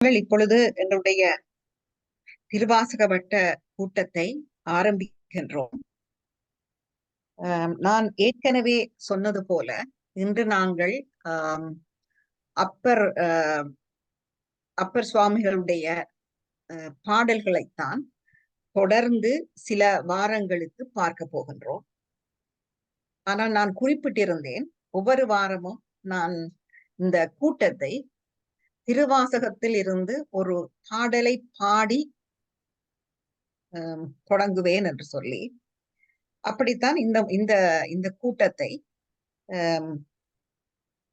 இப்பொழுது எங்களுடைய திருவாசக வட்ட கூட்டத்தை ஆரம்பிக்கின்றோம். நான் ஏற்கனவே சொன்னது போல இன்று நாங்கள் அப்பர் அப்பர் சுவாமிகளுடைய பாடல்களைத்தான் தொடர்ந்து சில வாரங்களுக்கு பார்க்க போகின்றோம். ஆனால் நான் குறிப்பிட்டிருந்தேன், ஒவ்வொரு வாரமும் நான் இந்த கூட்டத்தை திருவாசகத்தில் இருந்து ஒரு பாடலை பாடி தொடங்குவேன் என்று சொல்லி, அப்படித்தான் இந்த இந்த இந்த கூட்டத்தை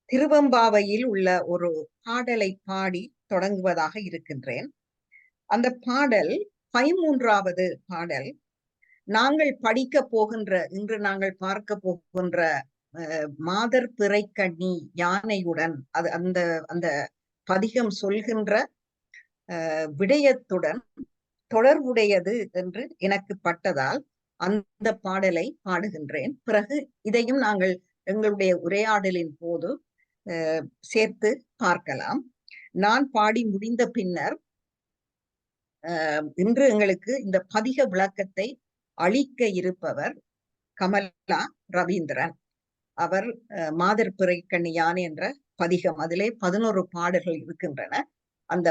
திருவம்பாவையில் உள்ள ஒரு பாடலை பாடி தொடங்குவதாக இருக்கின்றேன். அந்த பாடல் 13வது பாடல். நாங்கள் படிக்க போகின்ற, இன்று நாங்கள் பார்க்க போகின்ற மாதர் பிறைக்கண்ணி யானையுடன் அது அந்த அந்த பதிகம் சொல்கின்ற விடயத்துடன் தொடர்புடையது என்று எனக்கு பட்டதால் அந்த பாடலை பாடுகின்றேன். பிறகு இதையும் நாங்கள் எங்களுடைய உரையாடலின் போது சேர்த்து பார்க்கலாம். நான் பாடி முடிந்த பின்னர் இன்று எங்களுக்கு இந்த பதிக விளக்கத்தை அளிக்க இருப்பவர் கமலா ரவீந்திரன். அவர் மாதர் பிறைக்கண்ணி யானை என்ற பதிகம், அதிலே 11 பாடல்கள் இருக்கின்றன. அந்த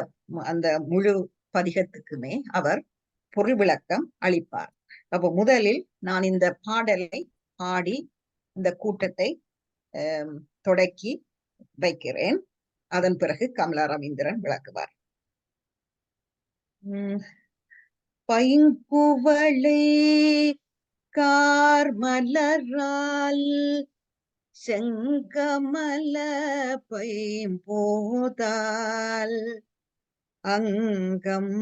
அந்த முழு பதிகத்துக்குமே அவர் பொருள் விளக்கம் அளிப்பார். அப்போ முதலில் நான் இந்த பாடலை பாடி இந்த கூட்டத்தை தொடக்கி வைக்கிறேன். அதன் பிறகு கமலா ரவீந்திரன் விளக்குவார். பைங்குவளை கார்மலரால் செங்கமல பைம்போதால் அங்கம்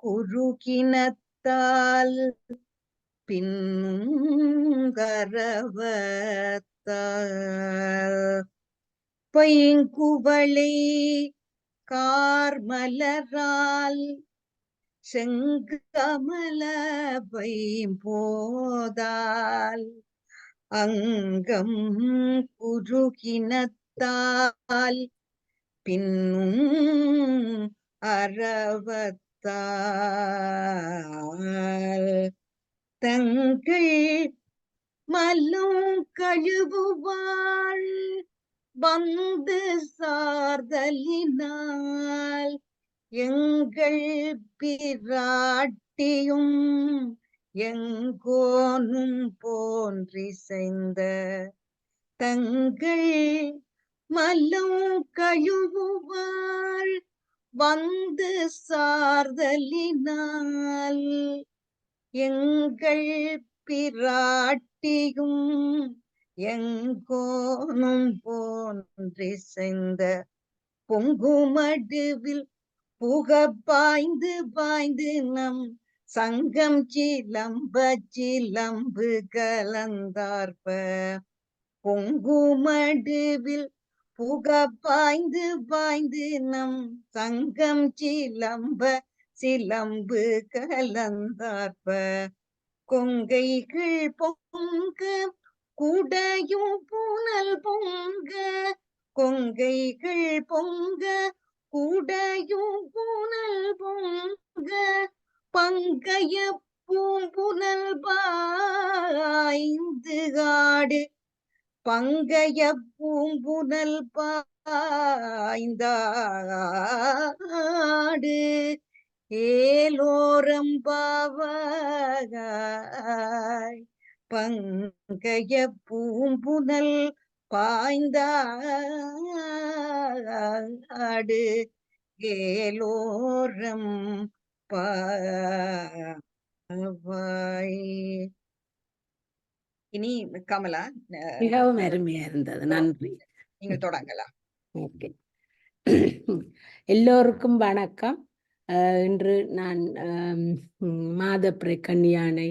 குறுகினத்தால் பின்னுங்கரவத்தால் பைங்குவளை கார்மலரால் செங்கமல பைம்போதால் அங்கம் குறுகினத்தால் பின்னும் அறவத்தால் தங்கள் மல்லும் கழுவுவாள் வந்து சார்தலினால் எங்கள் பிராட்டியும் எங்கோனும் போன்றிசைந்த தங்கள் மல்லும் கழுவுவாள் வந்து சார்தலினால் எங்கள் பிராட்டியும் எங்கோனும் போன்றிசைந்த பொங்குமடுவில் புக பாய்ந்து பாய்ந்து நம் சங்கம் சிலம்பு கலந்தார்ப பொங்குமடுவில் புக பாய்ந்து பாய்ந்து நம் சங்கம் சிலம்பு கலந்தார்ப கொங்கைகள் பொங்க குடையும் புனல் பொங்க கொங்கைகள் பொங்க குடையும் புனல் பொங்க பங்கைய பூம்புனல் பாய்ந்து ஆடு பங்கைய பூம்புனல் பாய்ந்தாடு ஏலோரம்பாவாய் பங்கைய பூம்புனல் பாய்ந்தாடு ஏலோரம் பாவாய். இனி கமலா, மிகவும் அருமையா இருந்தது, நன்றி. நீங்க தொடங்கலாம். ஓகே, எல்லோருக்கும் வணக்கம். இன்று நான் மாத பிறைக்கண்ணி யானை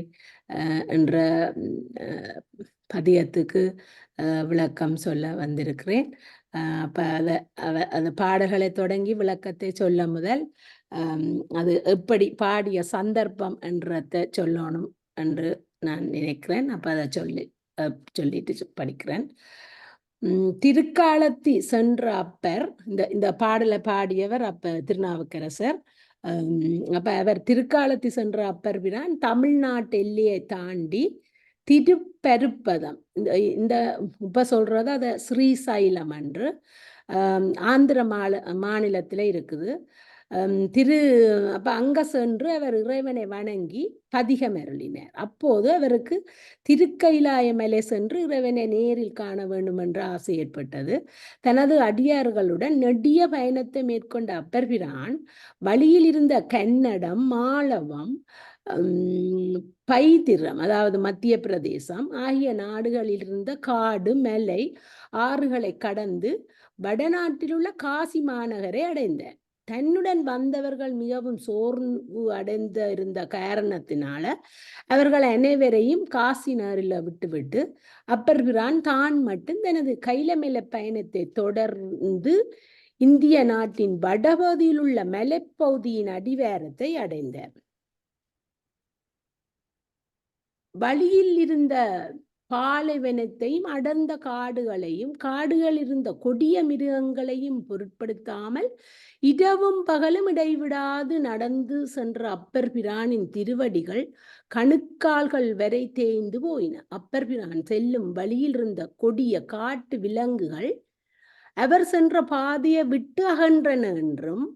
என்ற பதியத்துக்கு விளக்கம் சொல்ல வந்திருக்கிறேன். அப்போ அந்த பாடல்களை தொடங்கி விளக்கத்தை சொல்ல முதல் அது எப்படி பாடிய சந்தர்ப்பம் என்றதை சொல்லணும் என்று நான் நினைக்கிறேன். அப்போ அதை சொல்லிட்டு படிக்கிறேன். திருக்காலத்தி சென்ற அப்பர், இந்த பாடலை பாடியவர் அப்ப திருநாவுக்கரசர். அப்ப அவர் திருக்காலத்தி சென்ற அப்பர் பிரான் தமிழ்நாட்டு எல்லையை தாண்டி திருப்பெருப்பதம், இந்த இப்ப சொல்றது அத ஸ்ரீசைலம் என்று ஆந்திர மாநிலத்துல இருக்குது. அப்ப அங்க சென்று அவர் இறைவனை வணங்கி பதிகம் அருளினார். அப்போது அவருக்கு திருக்கைலாய மலை சென்று இறைவனை நேரில் காண வேண்டும் என்ற ஆசை ஏற்பட்டது. தனது அடியார்களுடன் நெடிய பயணத்தை மேற்கொண்ட அப்பர் பிரான் வழியில் இருந்த கன்னடம், மாளவம், பைதிரம் அதாவது மத்திய பிரதேசம் ஆகிய நாடுகளில் இருந்த காடு, மலை, ஆறுகளை கடந்து வடநாட்டில் உள்ள காசி மாநகரை அடைந்தார். தன்னுடன் வந்தவர்கள் மிகவும் சோர்வு அடைந்த இருந்த காரணத்தினால அவர்கள் அனைவரையும் காசி நகரில் விட்டுவிட்டு அப்பர் பிரான் தான் மட்டும் தனது கைலமேல பயணத்தை தொடர்ந்து இந்திய நாட்டின் வடபகுதியில் உள்ள மலைப்பகுதியின் அடிவாரத்தை அடைந்தார். வழியில் இருந்த பாலைவனத்தையும் அடர்ந்த காடுகளையும் காடுகள் இருந்த கொடிய மிருகங்களையும் பொருட்படுத்தாமல் இரவும் பகலும் இடைவிடாது நடந்து சென்ற அப்பர் பிரானின் திருவடிகள் கணுக்கால்கள் வரை தேய்ந்து போயின. அப்பர் பிரான் செல்லும் வழியில் இருந்த கொடிய காட்டு விலங்குகள் அவர் சென்ற பாதையை விட்டு அகன்றன என்றும்,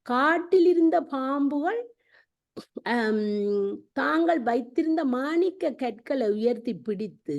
காட்டில் இருந்த பாம்புகள் தாங்கள் வைத்திருந்த மாணிக்க கற்களை உயர்த்தி பிடித்து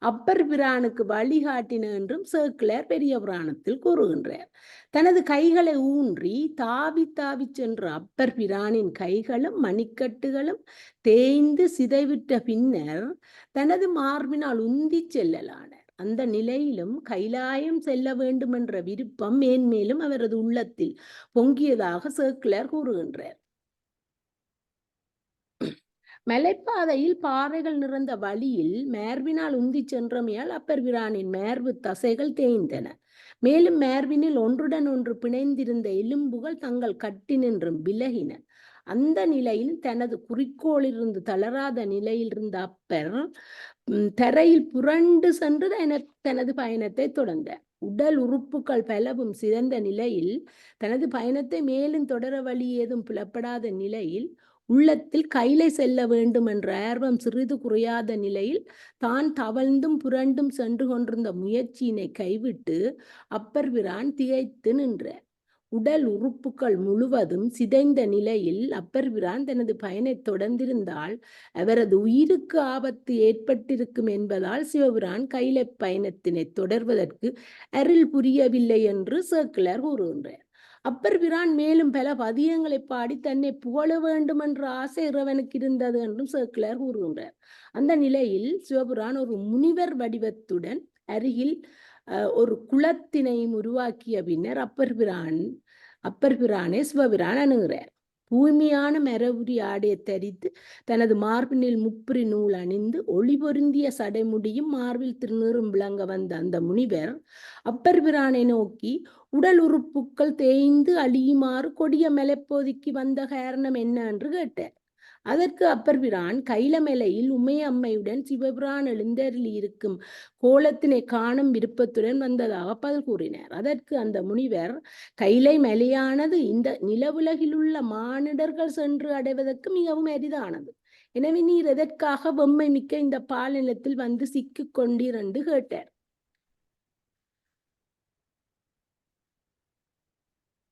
அப்பர் பிரானுக்கு வழிகாட்டின என்றும் சேக்கிழார் பெரிய புராணத்தில் கூறுகின்றார். தனது கைகளை ஊன்றி தாவி தாவி சென்ற அப்பர் பிரானின் கைகளும் மணிக்கட்டுகளும் தேய்ந்து சிதைவிட்ட பின்னர் தனது மார்பினால் உந்தி செல்லலானார். அந்த நிலையிலும் கைலாயம் செல்ல வேண்டும் என்ற விருப்பம் மேன்மேலும் அவரது உள்ளத்தில் பொங்கியதாக சேக்கிழார் கூறுகின்றார். மலைப்பாதையில் பாறைகள் நிறைந்த வழியில் மேர்பினால் உந்தி சென்றமையால் அப்பர் பிரானின் மேர்பு தசைகள் தேய்ந்தன. மேலும் மேர்பினில் ஒன்றுடன் ஒன்று பிணைந்திருந்த எலும்புகள் தங்கள் கட்டினின்றும் விலகின. அந்த நிலையில் தனது குறிக்கோளிலிருந்து தளராத நிலையில் இருந்த அப்பர் தரையில் புரண்டு சென்று தனது பயணத்தை தொடர்ந்தார். உடல் உறுப்புகள் பலவும் சிறந்த நிலையில் தனது பயணத்தை மேலும் தொடர வழி ஏதும் புலப்படாத நிலையில் உள்ளத்தில் கைலை செல்ல வேண்டும் என்ற ஆர்வம் சிறிது குறையாத நிலையில் தான் தவழ்ந்தும் புரண்டும் சென்று கொண்டிருந்த முயற்சியினை கைவிட்டு அப்பர் பிரான் திகைத்து நின்றார். உடல் உறுப்புகள் முழுவதும் சிதைந்த நிலையில் அப்பர் பிரான் தனது பயனை தொடர்ந்திருந்தால் அவரது உயிருக்கு ஆபத்து ஏற்பட்டிருக்கும் என்பதால் சிவபிரான் கைலை பயணத்தினை தொடர்வதற்கு அருள் புரியவில்லை என்று சேக்கிழார் கூறுகின்றார். அப்பர் பிரான் மேலும் பல பதியங்களை பாடி தன்னை புகழ வேண்டும் என்ற ஆசை இறைவனுக்கு இருந்தது என்றும் சேக்கிழார் கூறுகின்றார். அந்த நிலையில் சிவபிரான் ஒரு முனிவர் வடிவத்துடன் அருகில் ஒரு குளத்தினையும் உருவாக்கிய பின்னர் அப்பர் பிரானை சிவபிரான் அணுகிறார். தூய்மையான மரபுரி ஆடையை தரித்து தனது மார்பினில் முப்புரி நூல் அணிந்து ஒளி பொருந்திய சடைமுடியும் மார்பில் திருநீறும் விளங்க வந்த அந்த முனிவர் அப்பர் பிரானை நோக்கி உடல் உறுப்புகள் தேய்ந்து அழியுமாறு கொடிய மலைப்பகுதிக்கு வந்த காரணம் என்ன என்று கேட்டார். அதற்கு அப்பர் பிரான் கைலமலையில் உமையம்மையுடன் சிவபிரான் எழுந்தருளி இருக்கும் கோலத்தினை காணும் விருப்பத்துடன் வந்ததாக பதில் கூறினார். அதற்கு அந்த முனிவர், கைலை மலையானது இந்த நிலவுலகில் உள்ள மானிடர்கள் சென்று அடைவதற்கு மிகவும் அரிதானது. எனவே நீர் எதற்காக வெம்மை மிக்க இந்த பாலினத்தில் வந்து சிக்கிக் கொண்டீர் என்று கேட்டார்.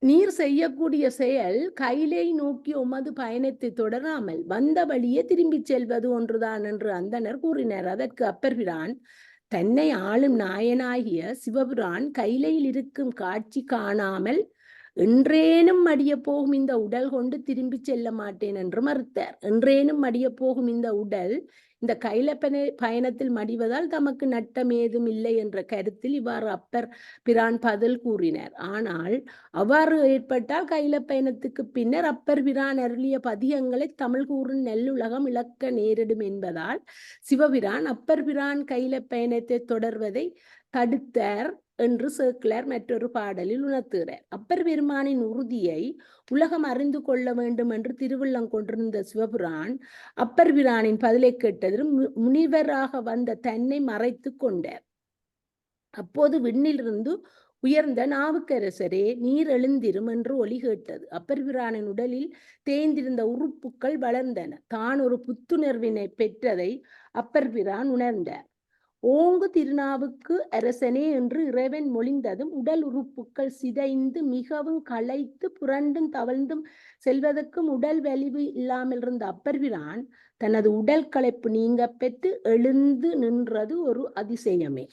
நீர் செய்யக்கூடிய செயல் கைலை நோக்கி உமது பயணத்தை தொடராமல் வந்த வழியே திரும்பி செல்வது ஒன்றுதான் என்று அந்தனர் கூறினார். அதற்கு அப்பர் பிரான், தன்னை ஆளும் நாயனாகிய சிவபிரான் கைலையில் இருக்கும் காட்சி காணாமல் என்றேனும் மடிய போகும் இந்த உடல் கொண்டு திரும்பி செல்ல மாட்டேன் என்று மறுத்தார். என்றேனும் மடிய போகும் இந்த உடல் இந்த கைலப்பனை பயணத்தில் மடிவதால் தமக்கு நட்டம் ஏதும் இல்லை என்ற கருத்தில் இவ்வாறு அப்பர் பிரான் பதில் கூறினார். ஆனால் அவ்வாறு ஏற்பட்டால் கைல பயணத்துக்கு பின்னர் அப்பர் பிரான் அருளிய பதிகங்களை தமிழ் கூறும் நல்லுலகம் இழக்க நேரிடும் என்பதால் சிவபிரான் அப்பர் பிரான் கைல பயணத்தை தொடர்வதை தடுத்தார் என்று சேக்கிழார் மற்றொரு பாடலில் உணர்த்துகிறார். அப்பர் பெருமானின் உறுதியை உலகம் அறிந்து கொள்ள வேண்டும் என்று திருவுள்ளம் கொண்டிருந்த சிவபிரான் அப்பர் பிரானின் பதிலை கேட்டதில் முனிவராக வந்த தன்னை மறைத்து கொண்டார். அப்போது விண்ணிலிருந்து உயர்ந்த நாவுக்கரசரே, நீர் எழுந்திரும் என்று ஒலி கேட்டது. அப்பர் பிரானின் உடலில் தேய்ந்திருந்த உறுப்புக்கள் வளர்ந்தன. தான் ஒரு புத்துணர்வினை பெற்றதை அப்பர் பிரான் உணர்ந்தார். ஓங்கு திருநாவுக்கு அரசனே என்று இறைவன் மொழிந்ததும் உடல் உறுப்புக்கள் சிதைந்து மிகவும் களைத்து புரண்டும் தவழ்ந்தும் செல்வதற்கும் உடல் வலிவு இல்லாமல் இருந்த அப்பர் பிரான் தனது உடல் களைப்பு நீங்க பெற்று எழுந்து நின்றது ஒரு அதிசயமே.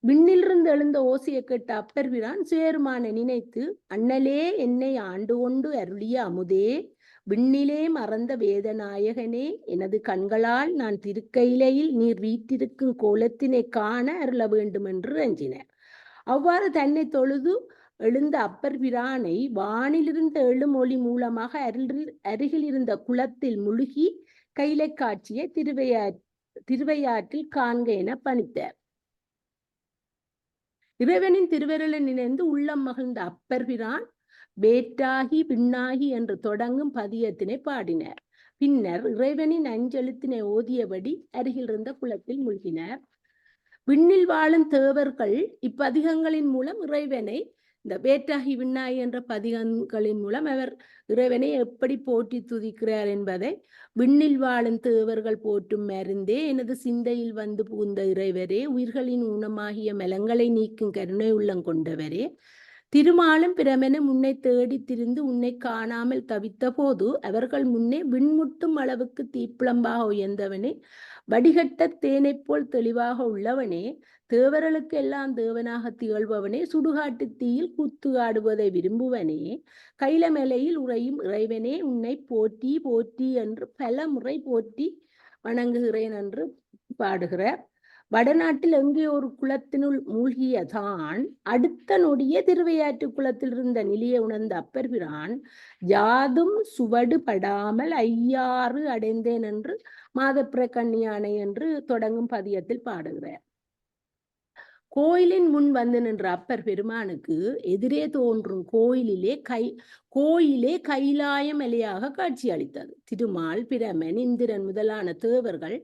விண்ணிலிருந்து எழுந்த ஓசையை கேட்ட அப்பர் பிரான் சிவபெருமானை நினைத்து, அண்ணலே என்னை ஆண்டு கொண்டு அருளிய அமுதே, விண்ணிலே மறந்த வேதநாயகனே, எனது கண்களால் நான் திருக்கையிலையில் நீர் வீற்றிருக்கும் கோலத்தினை காண அருள வேண்டும் என்று அஞ்சினார். அவ்வாறு தன்னை தொழுது எழுந்த அப்பர் பிரானை வானிலிருந்த எழுமொழி மூலமாக அருகில் இருந்த குளத்தில் முழுகி கைலை காட்சியை திருவையாற்றில் காண்க என பணித்தார். இறைவனின் திருவருளை நினைந்து உள்ளம் மகிழ்ந்த அப்பர் பிரான் வேற்றாகி விண்ணாகி என்று தொடங்கும் பதியத்தினை பாடினார். பின்னர் இறைவனின் அஞ்செழுத்தினை ஓதியபடி அருகில் இருந்த குளத்தில் மூழ்கினார். விண்ணில் வாழும் தேவர்கள் இப்பதிகங்களின் மூலம் இறைவனை, இந்த வேற்றாகி விண்ணாகி என்ற பதிகங்களின் மூலம் அவர் இறைவனை எப்படி போற்றி துதிக்கிறார் என்பதை, விண்ணில் வாழும் தேவர்கள் போற்றும் மருந்தே, எனது சிந்தையில் வந்து புகுந்த இறைவரே, உயிர்களின் ஊனமாகிய மலங்களை நீக்கும் கருணை உள்ளம் கொண்டவரே, திருமாலும் பிரமனும் உன்னை தேடி திரிந்து உன்னை காணாமல் தவித்த போது அவர்கள் முன்னே விண்முட்டும் அளவுக்கு தீப்பிளம்பாக உயர்ந்தவனே, வடிகட்ட தேனை போல் தெளிவாக உள்ளவனே, தேவர்களுக்கு எல்லாம் தேவனாக திகழ்பவனே, சுடுகாட்டு தீயில் கூத்து ஆடுவதை விரும்புவனே, கைலமலையில் உறையும் இறைவனே, உன்னை போற்றி போற்றி என்று பல முறை போற்றி வணங்குகிறேன் என்று பாடுகிறார். வடநாட்டில் எங்கே ஒரு குளத்தினுள் மூழ்கிய தான் அடுத்த நொடிய திருவையாற்று குளத்தில் இருந்த நிலையை உணர்ந்த அப்பர் பிரான், யாதும் சுவடு படாமல் ஐயாறு அடைந்தேன் என்று மாதப்பிர கண்ணியானை என்று தொடங்கும் பதியத்தில் பாடுகிறார். கோயிலின் முன் வந்து நின்ற அப்பர் பெருமானுக்கு எதிரே தோன்றும் கோயிலே கைலாய மலையாக காட்சி அளித்தது. திருமால், பிரமன், இந்திரன் முதலான தேவர்கள்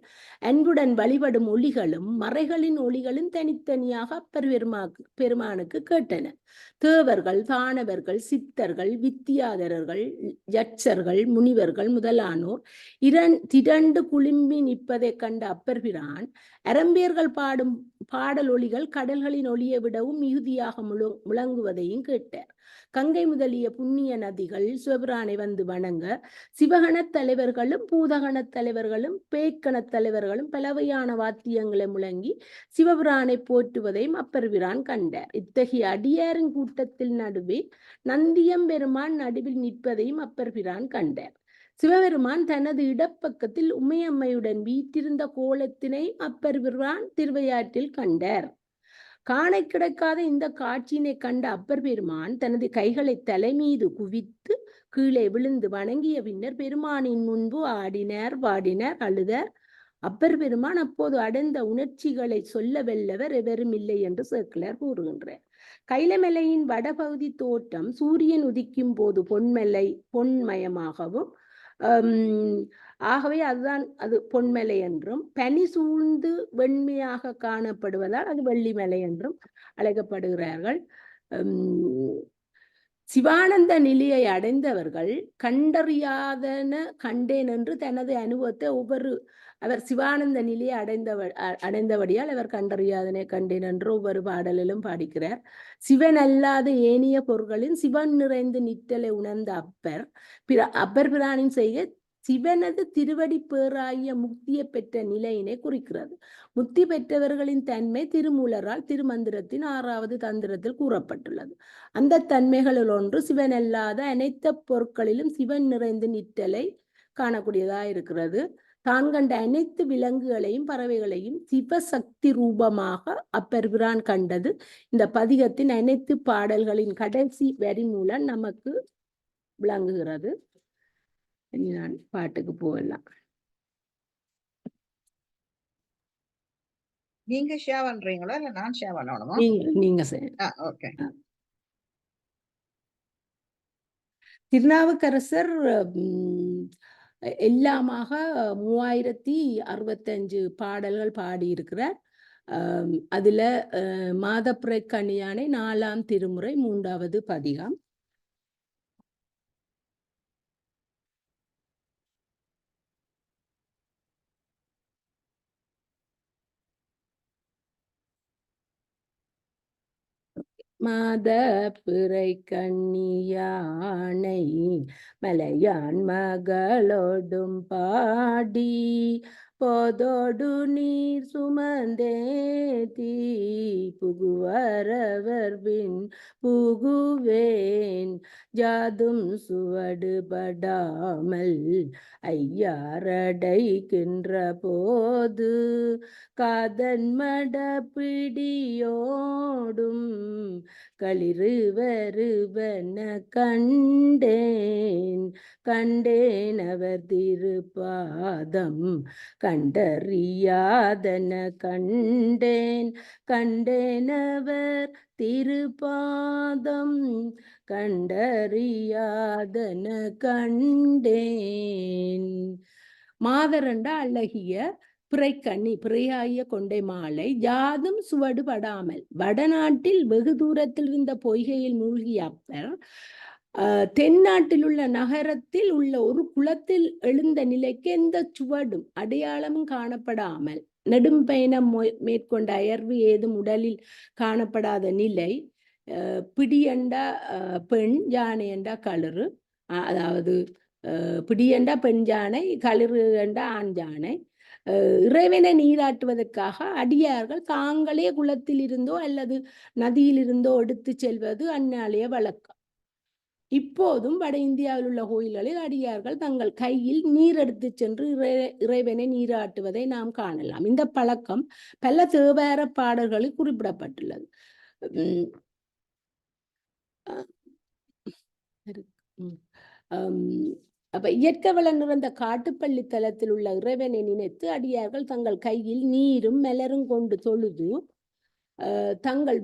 அன்புடன் வழிபடும் ஒளிகளும் மறைகளின் ஒளிகளும் தனித்தனியாக அப்பர் பெருமானுக்கு கேட்டன. தேவர்கள், தானவர்கள், சித்தர்கள், வித்தியாதரர்கள், யட்சர்கள், முனிவர்கள் முதலானோர் திரண்டு குழும்பி நிற்பதை கண்ட அப்பர் பிரான், அரம்பியர்கள் பாடும் பாடல் ஒளிகள் கடல்களின் ஒளியை விடவும் மிகுதியாக முழங்குவதையும் கேட்டார். கங்கை முதலிய புண்ணிய நதிகள் சிவபிரானை வந்து வணங்க சிவகணத் தலைவர்களும் பூதகணத் தலைவர்களும் பேய்கணத் தலைவர்களும் பலவையான வாத்தியங்களை முழங்கி சிவபிரானை போற்றுவதையும் அப்பர் பிரான் கண்டார். இத்தகைய அடியாரின் கூட்டத்தில் நடுவே நந்தியம்பெருமான் நடுவில் நிற்பதையும் அப்பர் பிரான் கண்டார். சிவபெருமான் தனது இடப்பக்கத்தில் உமையம்மையுடன் வீற்றிருந்த கோலத்தினை அப்பர் பிரான் திருவையாற்றில் கண்டார். காண கிடைக்காத இந்த காட்சியினை கண்ட அப்பர் பெருமான் தனது கைகளை தலைமீது குவித்து கீழே விழுந்து வணங்கிய பின்னர் பெருமானின் முன்பு ஆடினார், பாடினார், அழுதார். அப்பர் பெருமான் அப்போது அடைந்த உணர்ச்சிகளை சொல்ல வல்லவர் எவரும் இல்லை என்று சேக்கிழார் கூறுகின்றார். கைலமலையின் வடபகுதி தோற்றம் சூரியன் உதிக்கும் போது பொன்மயமாகவும் ஆகவே அதுதான் அது பொன்மலை என்றும், பனி சூழ்ந்து வெண்மையாக காணப்படுவதால் அது வெள்ளிமலை என்றும் அழைக்கப்படுகிறார்கள். சிவானந்த நிலையை அடைந்தவர்கள் கண்டறியாதன கண்டேன் என்று தனது அனுபவத்தை அவர் சிவானந்த நிலையை அடைந்தபடியால் அவர் கண்டறியாதனை கண்டேன் என்று ஒவ்வொரு பாடலிலும் பாடிக்கிறார். சிவன் அல்லாத ஏனைய பொருள்களின் சிவன் நிறைந்து நிற்றலை உணர்ந்த அப்பர் பிரானின் செய்கை சிவனது திருவடி பேராகிய முக்தியை பெற்ற நிலையினை குறிக்கிறது. முக்தி பெற்றவர்களின் தன்மை திருமூலரால் திருமந்திரத்தின் 6வது தந்திரத்தில் கூறப்பட்டுள்ளது. அந்த தன்மைகளில் ஒன்று சிவன் அல்லாத அனைத்து பொருட்களிலும் சிவன் நிறைந்து நிற்றலை காணக்கூடியதா இருக்கிறது. தான் கண்ட அனைத்து விலங்குகளையும் பறவைகளையும் சிவசக்தி ரூபமாக அப்பர் பிரான் கண்டது இந்த பதிகத்தின் அனைத்து பாடல்களின் கடைசி வரி மூலம் நமக்கு விளங்குகிறது. நான் பாட்டுக்கு போகலாம். நீங்க ஷேர் பண்றீங்களா இல்ல நான் ஷேர் பண்ணணுமா? நீங்க ஓகே. திருநாவுக்கரசர் எல்லாமாக 3065 பாடல்கள் பாடியிருக்கிறார். அதுல மாதப்புரை கணியானை 4ஆம் திருமுறை 3வது பதிகம். மாதப்புரை கண்ணியானை மலையான் மகளோடும் பாடி போதோடு நீர் சுமந்தேதி புகுவரவர் புகுவேன் ஜாதும் சுவடுபடாமல் ஐயாரடைக்கின்ற போது காதன் மடப்பிடியோடும் களிறு வருவன கண்டேன் அவர் திருப்பாதம் கண்டறியாதன கண்டேன் அவர் திருப்பாதம் கண்டறியாதன கண்டேன். மாதரண்ட அழகிய பிறைக்கண்ணி பிறையாய கொண்டை மாலை யாதும் சுவடுபடாமல் வடநாட்டில் வெகு தூரத்தில் இருந்த பொய்கையில் மூழ்கிய அப்பர் தென்னாட்டில் உள்ள நகரத்தில் உள்ள ஒரு குளத்தில் எழுந்த நிலைக்கு எந்த சுவடும் அடையாளமும் காணப்படாமல் நெடும் பயணம் மேற்கொண்ட அயர்வு ஏதும் உடலில் காணப்படாத நிலை, பிடியண்டா பெண் யானை என்றா களிறு, அதாவது பிடியண்டா பெண் யானை, களிறு என்றா ஆண் யானை, இறைவனை நீராட்டுவதற்காக அடியார்கள் தாங்களே குளத்தில் இருந்தோ அல்லது நதியில் இருந்தோ எடுத்து செல்வது அந்நாளைய வழக்கம். இப்போதும் வட இந்தியாவில் உள்ள கோயில்களில் அடியார்கள் தங்கள் கையில் நீர் எடுத்து சென்று இறைவனை நீராட்டுவதை நாம் காணலாம். இந்த பழக்கம் பல தேவார பாடல்களில் குறிப்பிடப்பட்டுள்ளது. அப்ப இயற்கை வளம் நிறைந்த காட்டுப்பள்ளி தலத்தில் உள்ள இறைவனை நினைத்து அடியார்கள் தங்கள் கையில் நீரும் மலரும் கொண்டு தொழுது தாங்கள்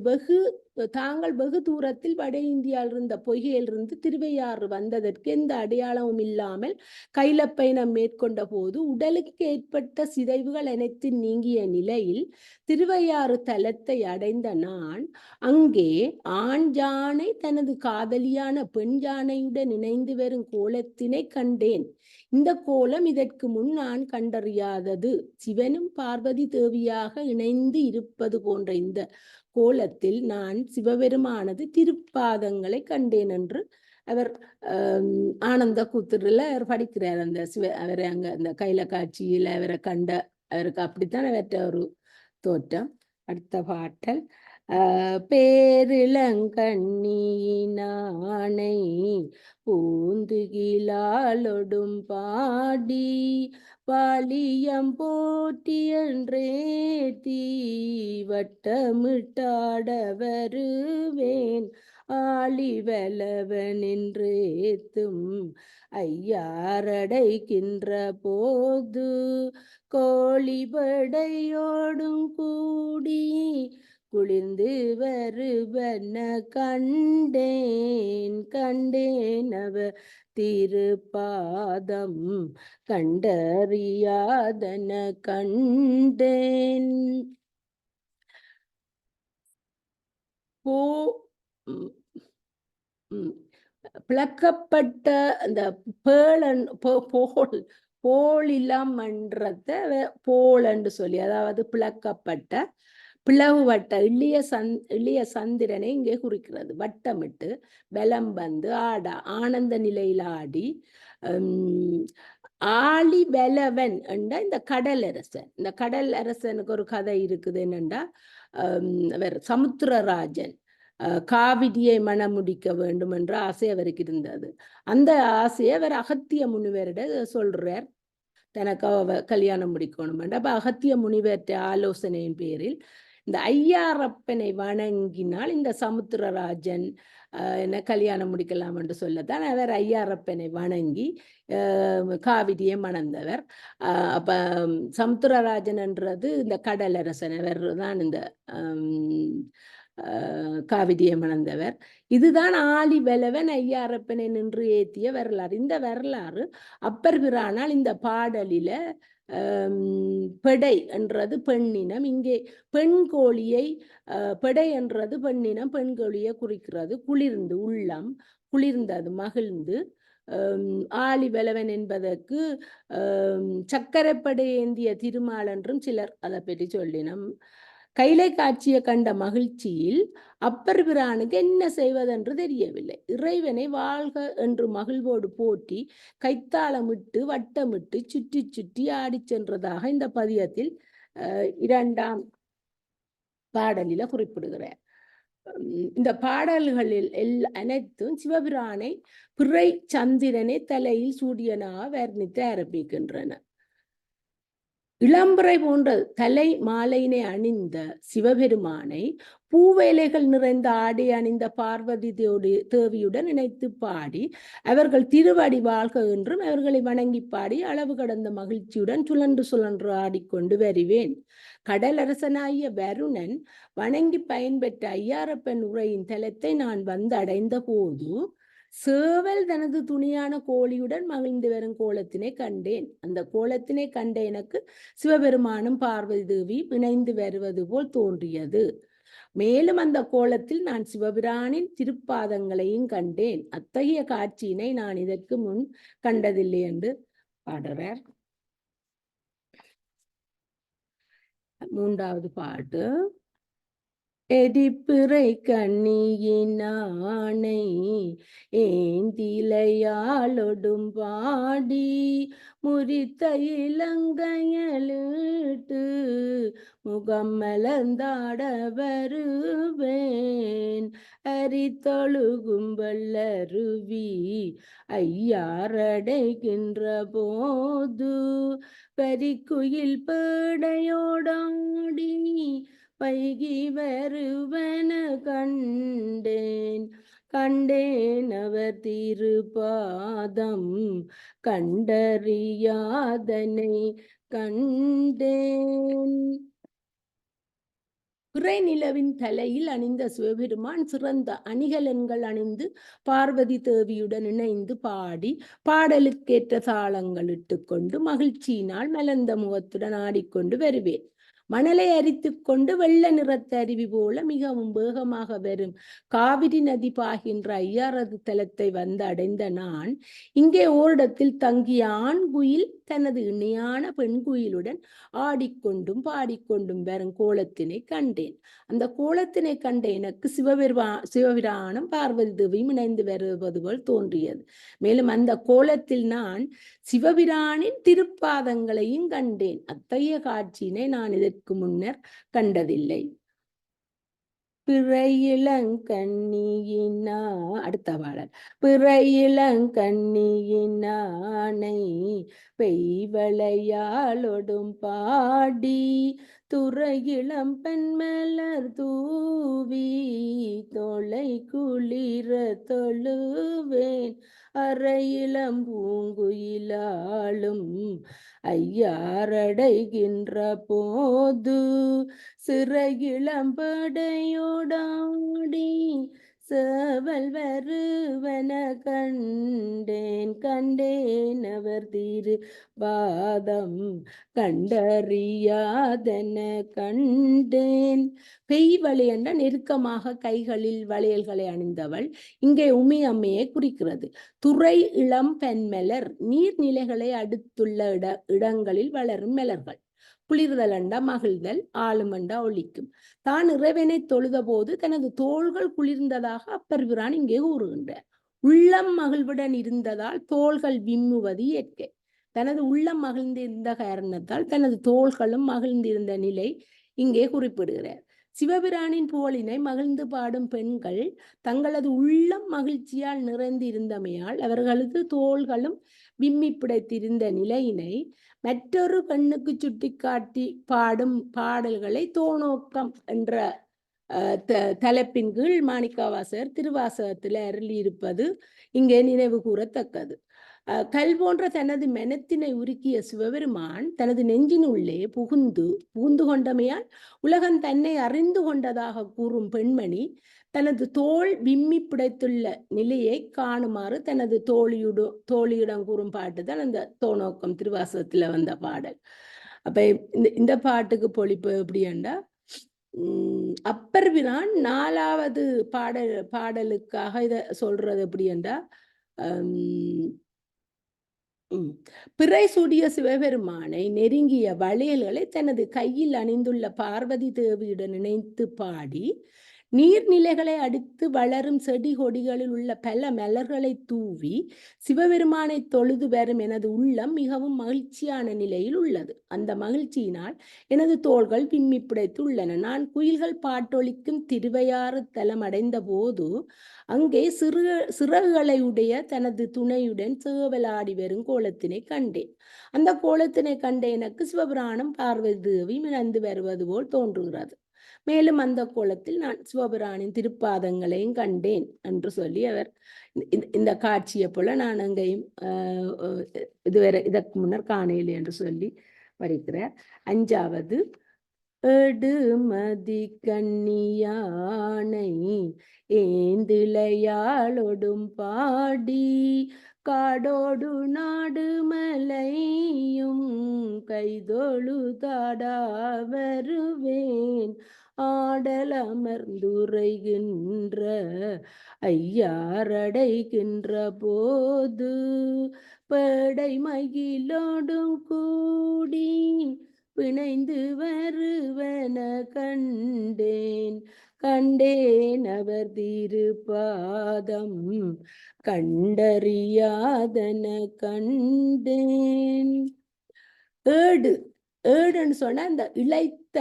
வெகு தூரத்தில் வட இந்தியாவில் இருந்த பொய்கையிலிருந்து திருவையாறு வந்ததற்கு எந்த அடையாளமும் இல்லாமல் கைலப்பயணம் மேற்கொண்ட போது உடலுக்கு ஏற்பட்ட சிதைவுகள் அனைத்து நீங்கிய நிலையில் திருவையாறு தலத்தை அடைந்த நான் அங்கே ஆண் யானை தனது காதலியான பெண் யானையுடன் இணைந்து வரும் கோலத்தினை கண்டேன். இந்த கோலம் இதற்கு முன் நான் கண்டறியாதது. சிவனும் பார்வதி தேவியாக இணைந்து இருப்பது போன்ற இந்த கோலத்தில் நான் சிவபெருமானது திருப்பாதங்களை கண்டேன் என்று அவர் ஆனந்த கூத்துருல அவர் படிக்கிறார். அந்த அவரை அங்க அந்த கைல காட்சியில் அவருக்கு அப்படித்தான் அவற்ற ஒரு தோற்றம். அடுத்த பாட்டல் பேரிளங்கண்ணியினானை பூந்துகிலாலொடும் பாடி பாலியம் போற்றி என்றேத்தி வட்டமிட்டாட வருவேன் ஆளிவலவன் என்றேத்தும் ஐயாரடைக்கின்ற போது கோழிபடையோடும் கூடி குளிர்ந்து வருவன கண்டேன் அவர் திருப்பாதம் கண்டறியாதன கண்டேன். பிளக்கப்பட்ட அந்த போலிலம் என்றத போல் என்று சொல்லி, அதாவது பிளக்கப்பட்ட பிளவு வட்ட இளைய சந்திரனை இங்கே குறிக்கிறது. வட்டமிட்டு பலம் வந்து ஆனந்த நிலையில் ஆடி ஆளி பலவன் என்ற இந்த கடல் அரசனுக்கு ஒரு கதை இருக்குது. என்னண்டா அவர் சமுத்திரராஜன் காவிரியை மணமுடிக்க வேண்டும் என்ற ஆசை அவருக்கு இருந்தது. அந்த ஆசையை அவர் அகத்திய முனிவரிட சொல்றார், தனக்கு கல்யாணம் முடிக்கணும். அப்ப அகத்திய முனிவர்கிட்ட ஆலோசனையின் பேரில் இந்த ஐயாரப்பனை வணங்கினால் இந்த சமுத்திரராஜன் என்ன கல்யாணம் முடிக்கலாம் என்று சொல்லத்தான் அவர் ஐயாரப்பனை வணங்கி காவிரியை மணந்தவர். அப்ப சமுத்திரராஜன் என்றது இந்த கடலரசன். அவர் தான் இந்த காவிரியை மணந்தவர். இதுதான் ஆலி வலவன் ஐயாரப்பனை நின்று ஏத்திய வரலாறு. இந்த வரலாறு அப்பர் பிரானால் இந்த பாடலில பெடை என்றது பெண்ணினம், இங்கே பெண் கோழியை பெடை என்றது பெண்ணினம், பெண் கோழியை குறிக்கிறது. குளிர்ந்து உள்ளம் குளிர்ந்தது மகிழ்ந்து. ஆலி வலவன் என்பதற்கு சக்கரைப்படை ஏந்திய திருமால் என்றும் சிலர் அதை பற்றி சொல்லினம். கைலை காட்சியை கண்ட மகிழ்ச்சியில் அப்பர் பிரானுக்கு என்ன செய்வதென்று தெரியவில்லை. இறைவனை வாழ்க என்று மகிழ்வோடு போற்றி கைத்தாளமிட்டு வட்டமிட்டு சுற்றி சுற்றி ஆடி சென்றதாக இந்த பதியத்தில் 2ஆம் பாடலில குறிப்பிடுகிறார். இந்த பாடல்களில் அனைத்தும் சிவபிரானை பிறை சந்திரனை தலையில் சூடியனாக வர்ணித்து ஆரம்பிக்கின்றன. இளம்பிறை போன்ற தலை மாலையினை அணிந்த சிவபெருமானை பூவேலைகள் நிறைந்த ஆடை அணிந்த பார்வதி தேவியுடன் இணைத்து பாடி அவர்கள் திருவடி வாழ்க என்றும் அவர்களை வணங்கி பாடி அளவு கடந்த மகிழ்ச்சியுடன் சுழன்று சுழன்று ஆடிக்கொண்டு வருவேன். கடலரசனாகிய வருணன் வணங்கி பயன்பெற்ற ஐயாரப்பன் உரையின் தலத்தை நான் வந்து அடைந்த போது சேவல் தனது துணியான கோழியுடன் மகிழ்ந்து வரும் கோலத்தினை கண்டேன். அந்த கோலத்தினை கண்ட எனக்கு சிவபெருமானும் பார்வதி தேவி இணைந்து வருவது போல் தோன்றியது. மேலும் அந்த கோலத்தில் நான் சிவபிரானின் திருப்பாதங்களையும் கண்டேன். அத்தகைய காட்சியினை நான் இதற்கு முன் கண்டதில்லை என்று பாடுறார். 3வது பாட்டு. எரிப்பிறை கண்ணியினானை ஏந்திலையாளொடும் பாடி முறித்த இலங்கையலிட்டு முகம் மலர்ந்தாட வருவேன். அரித்தொழுகும் வல்லருவி ஐயாரடைகின்ற போது பரிக்குயில் பேடையோடாடி பைகி வருவன கண்டேன். கண்டேன் அவர் திருபாதம் கண்டறியாதனை கண்டேன். பிறை நிலவின் தலையில் அணிந்த சிவபெருமான் சிறந்த அணிகலன்கள் அணிந்து பார்வதி தேவியுடன் இணைந்து பாடி பாடலுக்கேற்ற தாளங்கள் இட்டுக்கொண்டு மகிழ்ச்சியினால் மலர்ந்த முகத்துடன் ஆடிக்கொண்டு வருவேன். மணலை அரித்து கொண்டு வெள்ள நிறத்த அருவி போல மிகவும் வேகமாக வரும் காவிரி நதி பாய்கின்ற ஐயாரது தலத்தை வந்து அடைந்த நான் இங்கே ஓரிடத்தில் தங்கிய ஆண் குயில் தனது இணையான பெண் குயிலுடன் ஆடிக்கொண்டும் பாடிக்கொண்டும் வரும் கோலத்தினை கண்டேன். அந்த கோலத்தினை கண்ட எனக்கு சிவபிரானும் பார்வதி தேவியும் இணைந்து வருவது போல் தோன்றியது. மேலும் அந்த கோலத்தில் நான் சிவபிரானின் திருப்பாதங்களையும் கண்டேன். அத்தகைய காட்சியினை நான் இதற்கு முன்னர் கண்டதில்லை. பிறையிளங்கண்ணியினா அடுத்த பாடல். பிறையிளங்கண்ணியினானை பெய்வளையாளொடும் பாடி துறையிளம் பெண்மலர் தூவி தொலை குளிர தொழுவேன். அறையிளம் பூங்குயிலாளும் ஐயாரடைகின்ற போது சிறையிளம்படையோடாடி சேவல் வருவன கண்டேன். கண்டேன் அவர் திருபாதம் கண்டறியாதன கண்டேன். பெய்வளை என்ற நெருக்கமாக கைகளில் வளையல்களை அணிந்தவள் இங்கே உமி அம்மையை குறிக்கிறது. துறை இளம் பெண்மலர் நீர்நிலைகளை அடுத்துள்ள இடங்களில் வளரும் மலர்கள். குளிர்தலண்டா மகிழ்தல் ஆளுமண்டா ஒழிக்கும். தான் இறைவனை தொழுத போது தனது தோள்கள் குளிர்ந்ததாக அப்பர் பிரான் இங்கே கூறுகின்றார். உள்ளம் மகிழ்வுடன் இருந்ததால் தோள்கள் விம்முவது இயற்கை. தனது உள்ளம் மகிழ்ந்திருந்த காரணத்தால் தனது தோள்களும் மகிழ்ந்திருந்த நிலை இங்கே குறிப்பிடுகிறார். சிவபிரானின் புகழினை மகிழ்ந்து பாடும் பெண்கள் தங்களது உள்ளம் மகிழ்ச்சியால் நிறைந்து இருந்தமையால் அவர்களது தோள்களும் விம்மி பிடைத்திருந்த நிலையினை மற்றொரு பெண்ணுக்கு சுட்டிக்காட்டி பாடும் பாடல்களை தோநோக்கம் என்ற தலைப்பின் கீழ் மாணிக்கவாசகர் திருவாசகத்தில் அருளி இருப்பது இங்கே நினைவு கூறத்தக்கது. கல் போன்ற தனது மெனத்தினை உருக்கிய சிவபெருமான் தனது நெஞ்சினுள்ளே புகுந்து கொண்டமையால் உலகம் தன்னை அறிந்து கொண்டதாக கூறும் பெண்மணி தனது தோள் விம்மி பிடைத்துள்ள நிலையை காணுமாறு தனது தோழியிடம் கூறும் பாட்டு தான் அந்த தோநோக்கம் திருவாசகத்துல வந்த பாடல். அப்ப இந்த பாட்டுக்கு பொழிப்பு எப்படின்னா, அப்பர் பிரான் 4வது பாடலுக்காக இத சொல்றது எப்படி என்றா, பிறை சூடிய சிவபெருமானை நெருங்கிய வளையல்களை தனது கையில் அணிந்துள்ள பார்வதி தேவியுடன் இணைத்து பாடி, நீர்நிலைகளை அடித்து வளரும் செடி கொடிகளில் உள்ள பல மலர்களை தூவி சிவபெருமானை தொழுது வரும் எனது உள்ளம் மிகவும் மகிழ்ச்சியான நிலையில் உள்ளது. அந்த மகிழ்ச்சியினால் எனது தோள்கள் விம்மி பிடைத்து உள்ளன. நான் குயில்கள் பாட்டொலிக்கும் திருவையாறு தலம் அடைந்த போது அங்கே சிறகுகளை உடைய தனது துணையுடன் சேவலாடி வரும் கோலத்தினை கண்டேன். அந்த கோலத்தினை கண்ட எனக்கு சிவபுராணம் பார்வதி தேவி மிதந்து வருவது போல் தோன்றுகிறது. மேலும் அந்த கோலத்தில் நான் சிவபுராணின் திருப்பாதங்களையும் கண்டேன் என்று சொல்லி அவர் இந்த காட்சியை போல நான் அங்கேயும் இதுவரை இதற்கு முன்னர் காணவில்லை என்று சொல்லி வருகிறார். 5வது, எடுமதி கண்ணியானை ஏந்திளையாளொடும் பாடி காடோடு நாடு மலையும் கைதொழுதாடா வருவேன் ஆடல் அமர்ந்துரைகின்ற ஐயாரடைகின்ற போது பேடை மகிழோடும் கூடி பிணைந்து வருவன கண்டேன் அவர் திருப்பாதம் கண்டறியாதன கண்டேன். ஏடுன்னு சொன்ன அந்த இழைத்த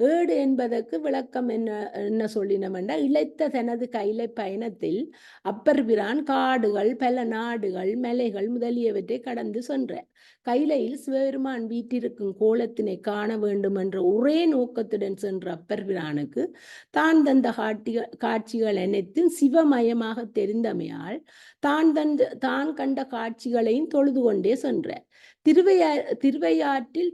ஏடு என்பதற்கு விளக்கம் என்ன சொல்லினோம்னா, இழைத்த தனது கைலை பயணத்தில் அப்பர் பிரான் காடுகள் பல நாடுகள் மலைகள் முதலியவற்றை கடந்து சென்றார். கைலையில் சிவபெருமான் வீட்டிருக்கும் கோலத்தினை காண வேண்டும் என்ற ஒரே நோக்கத்துடன் சென்ற அப்பர் பிரானுக்கு தான் தந்த காட்சிகள் அனைத்தும் சிவமயமாக தெரிந்தமையால் தான் கண்ட காட்சிகளையும் தொழுது கொண்டே சென்றார். திருவையாற்றில்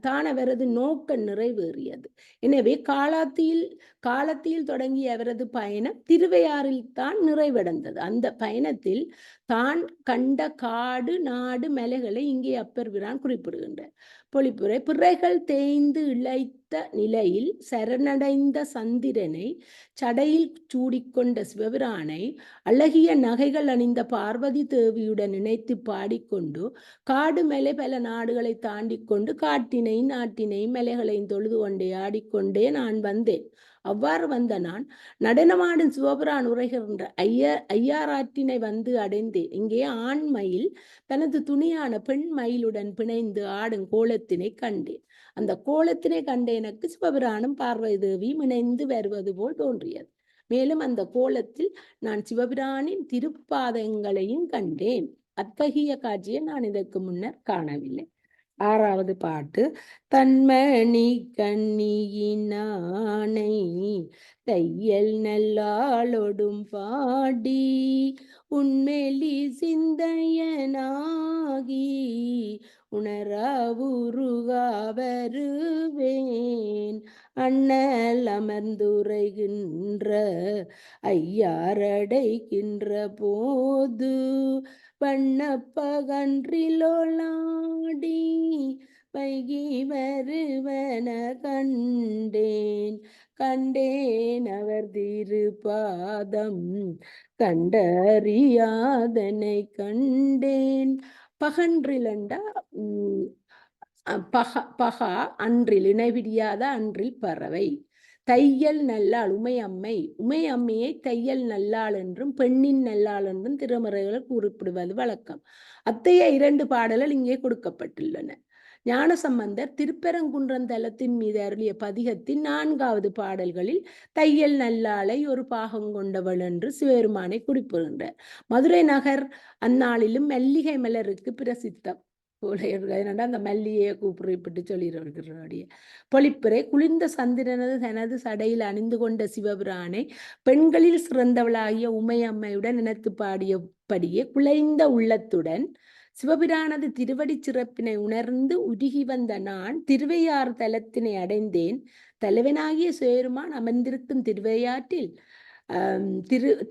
தான் அவரது நோக்க நிறைவேறியது. எனவே காலத்தில் தொடங்கிய அவரது பயணம் திருவையாறில் தான் நிறைவடைந்தது. அந்த பயணத்தில் தான் கண்ட காடு நாடு மலைகளை இங்கே அப்பர் பிரான் குறிப்பிடுகின்றார். பொழிப்புரை: பிறைகள் தேய்ந்து இழைத்த நிலையில் சரணடைந்த சந்திரனை சடையில் சூடிக்கொண்ட சிவபிரானை அழகிய நகைகள் அணிந்த பார்வதி தேவியுடன் இணைத்து பாடிக்கொண்டு காடு மலை பல நாடுகளை தாண்டி கொண்டு காட்டினை நாட்டினை மலைகளையும் தொழுது கொண்டே ஆடிக்கொண்டே நான் வந்தேன். அவ்வாறு வந்த நான் நடனமாடும் சிவபிரான் உரைகின்ற ஐயாராற்றினை வந்து அடைந்தேன். இங்கே ஆண் மயில் தனது துணியான பெண் மயிலுடன் பிணைந்து ஆடும் கோலத்தினை கண்டேன். அந்த கோலத்தினை கண்ட எனக்கு சிவபிரானும் பார்வதி தேவியும் இணைந்து வருவது போல் தோன்றியது. மேலும் அந்த கோலத்தில் நான் சிவபிரானின் திருப்பாதங்களையும் கண்டேன். அத்தகைய காட்சியை நான் இதற்கு முன்னர் காணவில்லை. 6வது பாட்டு. தன்மணி கண்ணியினானை தையல் நல்லாளொடும் பாடி உண்மெலி சிந்தையனாகி உணராவுருகா வருவேன் அண்ணல் அமர்ந்துரைகின்ற ஐயாரடைகின்ற போது வண்ணப்பகன்றிலோளாடி வைகி வருவன கண்டேன் அவர் திருப்பாதம் கண்டறியாதனை கண்டேன். பகன்றிலண்டா பகா அன்றில் இணைவிடியாத அன்றில் பறவை. தையல் நல்லாள் உமையம்மையை தையல் நல்லாள் என்றும் பெண்ணின் நல்லாள் என்றும் திருமறைகளை குறிப்பிடுவது வழக்கம். அத்தைய 2 பாடல்கள் இங்கே கொடுக்கப்பட்டுள்ளன. ஞானசம்பந்தர் திருப்பெருங்குன்றம் தலத்தின் மீது அருளிய பதிகத்தின் 4வது பாடல்களில் தையல் நல்லாளை ஒரு பாகம் கொண்டவள் என்று சிவபெருமானை குறிப்பிடுகின்றார். மதுரை நகர் அந்நாளிலும் மல்லிகை மலருக்கு பிரசித்தம். என்னடா அந்த மல்லியை கூப்பிட்டு சொல்லிடுறபடியே பொழிப்புரை குளிர்ந்த சந்திரனது தனது சடையில் அணிந்து கொண்ட சிவபிரானை பெண்களில் சிறந்தவளாகிய உமையம்மையுடன் நினைத்து பாடியபடியே குலைந்த உள்ளத்துடன் சிவபிரானது திருவடி சிறப்பினை உணர்ந்து உருகி வந்த நான் திருவையாறு தலத்தினை அடைந்தேன். தலைவனாகிய சேருமான் அமர்ந்திருக்கும்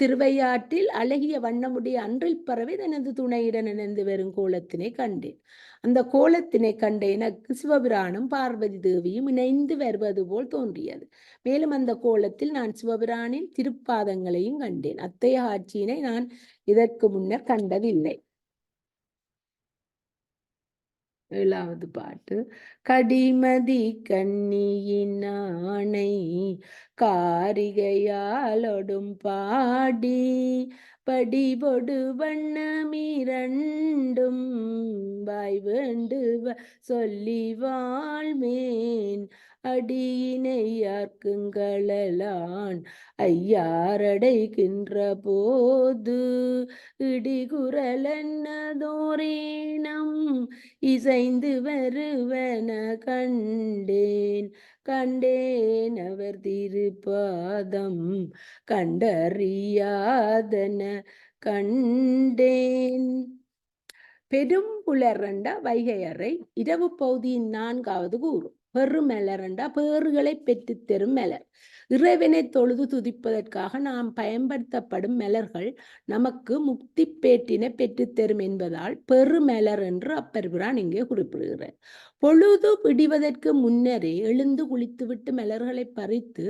திருவையாற்றில் அழகிய வண்ணமுடைய அன்றில் பறவை தனது துணையுடன் இணைந்து வரும் கோலத்தினை கண்டேன். அந்த கோலத்தினை கண்ட எனக்கு சிவபிரானும் பார்வதி தேவியும் இணைந்து வருவது போல் தோன்றியது. மேலும் அந்த கோலத்தில் நான் சிவபிரானின் திருப்பாதங்களையும் கண்டேன். அத்தகைய காட்சியினை நான் இதற்கு முன்னர் கண்டதில்லை. 7வது பாட்டு. கடிமதி கண்ணியின் ஆணை காரிகையாலொடும் பாடி படிபொடு வண்ணமிரண்டும் வாய் வேண்டுவ சொல்லி வாழ்மேன் அடியினை யார்க்குங்களலான் ஐயாரடைகின்ற போது இடிகுரலென்னதோரேனம் இசைந்து வருவன கண்டேன் கண்டேன் அவர் திருப்பாதம் கண்டறியாதன கண்டேன். பெரும் புலரண்ட வைகையறை இரவு பகுதியின் 4வது கூறு. பெருமலரண்டா பேறுகளை பெற்றுத் தரும் மலர். இறைவனை தொழுது துதிப்பதற்காக நாம் பயன்படுத்தப்படும் மலர்கள் நமக்கு முக்தி பேட்டினை பெற்றுத்தரும் என்பதால் பெருமலர் என்று அப்பெருபிரான் இங்கே குறிப்பிடுகிறார். பொழுது விடிவதற்கு முன்னரே எழுந்து குளித்துவிட்டு மலர்களை பறித்து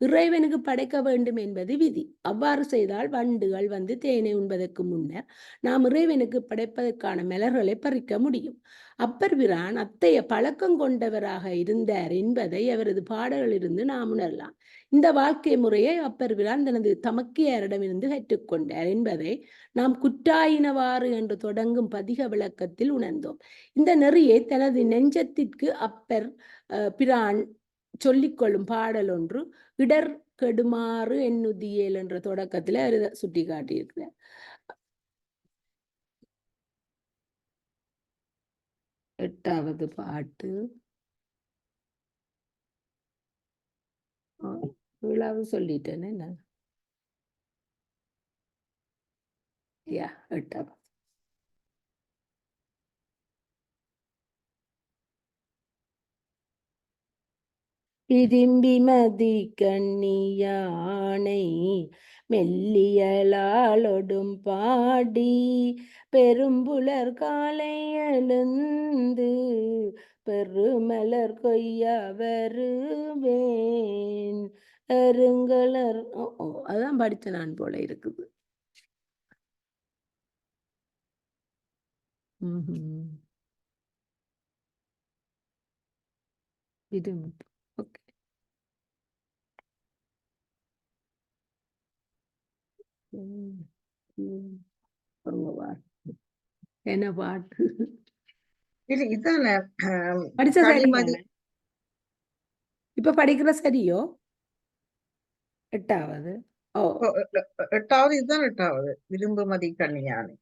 இறைவனுக்கு படைக்க வேண்டும் என்பது விதி. அவ்வாறு செய்தால் வண்டுகள் வந்து தேனை உண்பதற்கு முன்னர் நாம் இறைவனுக்கு படைப்பதற்கான மலர்களை பறிக்க முடியும். அப்பெருபிரான் அத்தைய பழக்கம் கொண்டவராக இருந்தார் என்பதை அவரது பாடல்களிலிருந்து நாம் உணரலாம். இந்த வாழ்க்கை முறையை அப்பெருபிரான் தனது தமக்கையாரிடமிருந்து கற்றுக்கொண்டார் என்பதை நாம் குற்றாயினவாறு என்று தொடங்கும் பதிக விளக்கத்தில் உணர்ந்தோம். இந்த நெறியை தனது நெஞ்சத்திற்கு அப்பர் பிரான் சொல்லிக்கொள்ளும் பாடல் ஒன்று இடர் கெடுமாறு எண்ணுதியேல் என்ற தொடக்கத்தில் அவர் சுட்டி காட்டியிருக்கிறார். 8வது பாட்டு. விழாவு சொல்லிட்டேன்னு என்ன 8வது. திரும்பி மதி கண்ணியானை மெல்லியலாலொடும் பாடி பெரும்புலர் காலை எழுந்து பெருமலர் கொய்யா வருவேன் அருங்கலர். அதான் படிச்ச நான் போல இருக்குது. இது ஓகே. என்ன பாட்டு இதுதானே படிச்ச சரி. இப்ப படிக்கிற சரியோ? 8வது. 8வது இதுதான் 8வது விரும்புமதி கண்ணியானை.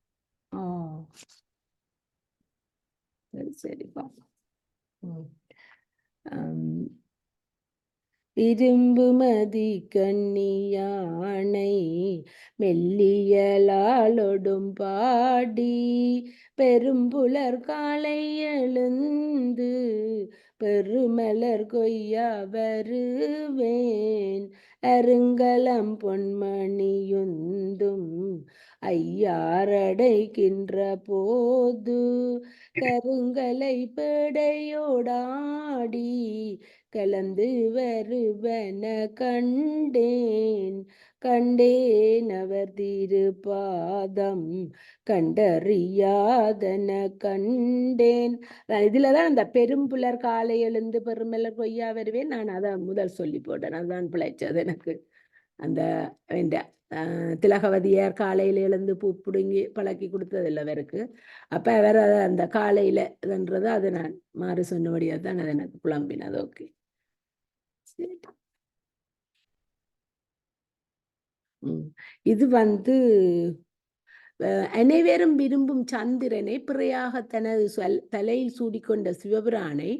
சரி சரிப்பா. இரும்புமதி கண்ணியானை மெல்லியலாலொடும் பாடி பெரும்புலர் காலை எழுந்து பெருமலர் கொய்யா வருவேன் அருங்கலம் பொன்மணியுந்தும் ஐயாரடைகின்ற போது கருங்கலை பேடையோடாடி கலந்து வருவன கண்டேன் கண்டேன் அவர் திருப்பாதம் கண்டறியாதன கண்டேன். இதுலதான் அந்த பெரும்புலர் காலை எழுந்து பெருமலர் கொய்யா வருவேன். நான் அதான் முதல் சொல்லி போட்டேன். அதுதான் பிழைச்சது எனக்கு. அந்த திலகவதியார் காலையில எழுந்து பூ பிடுங்கி பழக்கி கொடுத்ததில்லை அவருக்கு. அப்ப அவர் அந்த காலையில இதுன்றது அது நான் மாறி சொன்னபடியா தான் அது எனக்கு புலம்பினது. ஓகே. இது அனைவரும் விரும்பும் சந்திரனை பிறையாக தனது தலையில் சூடிக்கொண்ட சிவபிரானை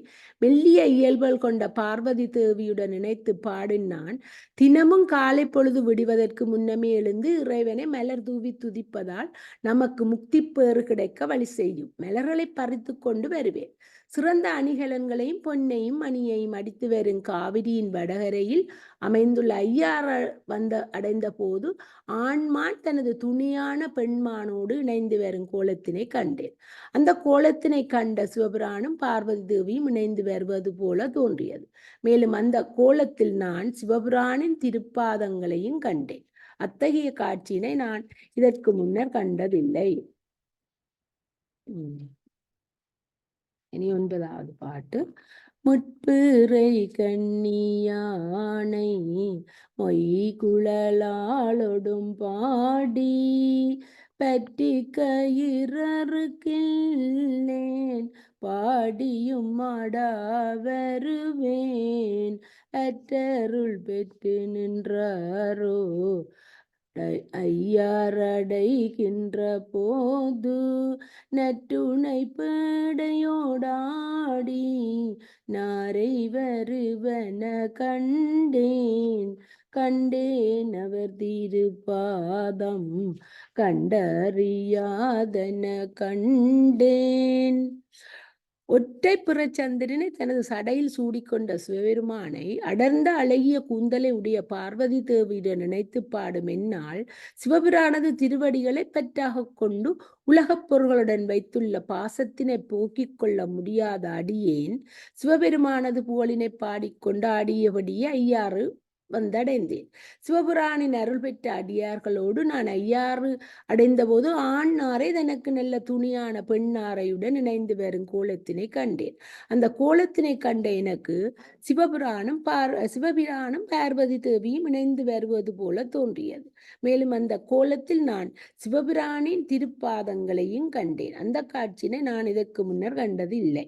மெல்லிய இயல்புகள் கொண்ட பார்வதி தேவியுடன் இணைத்து பாடினான். தினமும் காலை பொழுது விடுவதற்கு முன்னமே எழுந்து இறைவனை மலர் தூவி துதிப்பதால் நமக்கு முக்தி பேறு கிடைக்க வழி செய்யும். மலர்களை பறித்து கொண்டு வருவேன். சிறந்த அணிகலன்களையும் பொன்னையும் மணியையும் அடித்து வரும் காவிரியின் வடகரையில் அமைந்துள்ள ஐயாறு அடைந்த போது ஆண்மான் தனது துணியான பெண்மானோடு இணைந்து வரும் கோலத்தினை கண்டேன். அந்த கோலத்தினை கண்ட சிவபிரானும் பார்வதி தேவியும் இணைந்து வருவது போல தோன்றியது. மேலும் அந்த கோலத்தில் நான் சிவபிரானின் திருப்பாதங்களையும் கண்டேன். அத்தகைய காட்சியினை நான் இதற்கு முன்னர் கண்டதில்லை. இனி 9வது பாட்டு. முட்பிறை கண்ணியானை மொய் குழலாளொடும் பாடி பற்றி கயிறறுக்கில்லேன் பாடியும் மாடா வருவேன் அற்றருள் பெற்று நின்றாரோ ஐயாரடைகின்ற போது நற்றுணை பேடையோடாடி நாரை வருவன கண்டேன் அவர் திருப்பாதம் கண்டறியாதன கண்டேன். ஒற்றை பிறச்சந்திரனை தனது சடையில் சூடிக்கொண்ட சிவபெருமானை அடர்ந்த அழகிய கூந்தலை உடைய பார்வதி தேவியுடன் நினைத்து பாடும் என்னால் சிவபிரானது திருவடிகளை பற்றாக கொண்டு உலகப் பொருள்களுடன் வைத்துள்ள பாசத்தினை போக்கிக் கொள்ள முடியாத அடியேன் சிவபெருமானது புகழினை பாடிக்கொண்டு ஆடியபடியே ஐயாறு வந்தடைந்தேன். சிவபுராணின் அருள் பெற்ற அடியார்களோடு நான் ஐயாறு அடைந்த போது ஆண் நாரை தனக்கு நல்ல துணியான பெண் நாரையுடன் இணைந்து வரும் கோலத்தினை கண்டேன். அந்த கோலத்தினை கண்ட எனக்கு சிவபிரானும் பார்வதி தேவியும் இணைந்து வருவது போல தோன்றியது. மேலும் அந்த கோலத்தில் நான் சிவபிரானின் திருப்பாதங்களையும் கண்டேன். அந்த காட்சியினை நான் இதற்கு முன்னர் கண்டது இல்லை.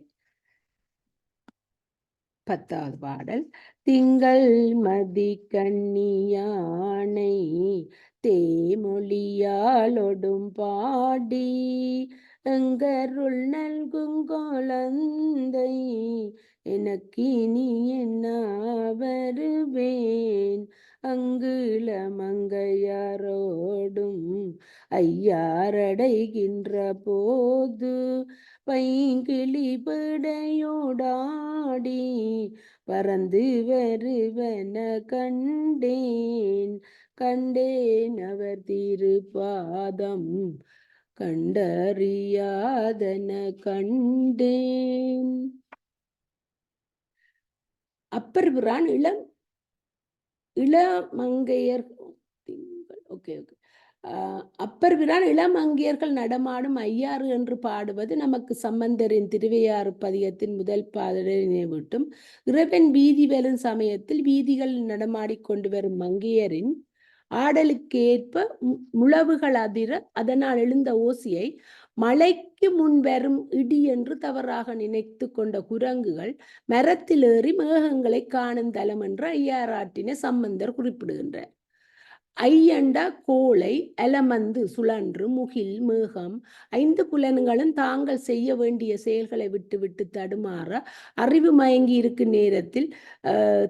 10வது பாடல். திங்கள் மதி கண்ணியானை தேமொழியாலொடும் பாடி எங்கருள் நல்குங்கோலந்தை எனக்கினி என்ன வருவேன் அங்குல மங்கையாரோடும் ஐயாரடைகின்ற போது பைங்கிளி பிடையோடாடி பறந்து வருவன கண்டேன் அவர் திருப்பாதம் கண்டறியாதன கண்டேன். அப்பர் பிரான் இளமங்கையர் அப்பர் பிரான் இளமங்கையர்கள் நடமாடும் ஐயாறு என்று பாடுவது நமக்கு சம்பந்தரின் திருவையாறு பதிகத்தின் முதல் பாடலை நினைவூட்டும். இறைவன் வீதி வரும் சமயத்தில் வீதிகளில் நடமாடிக்கொண்டு வரும் மங்கையரின் ஆடலுக்கு ஏற்ப முழவுகள் அதிர அதனால் எழுந்த ஓசையை மழைக்கு முன் வரும் இடி என்று தவறாக நினைத்து கொண்ட குரங்குகள் மரத்தில் ஏறி மேகங்களை காணும் தலம் என்று ஐயாறாட்டினை சம்பந்தர் குறிப்பிடுகின்றார். ஐயண்ட கோளை அலமந்து சுழன்று முகில் மேகம் 5 புலன்களும் தாங்கள் செய்ய வேண்டிய செயல்களை விட்டு தடுமாற அறிவு மயங்கி இருக்கும் நேரத்தில்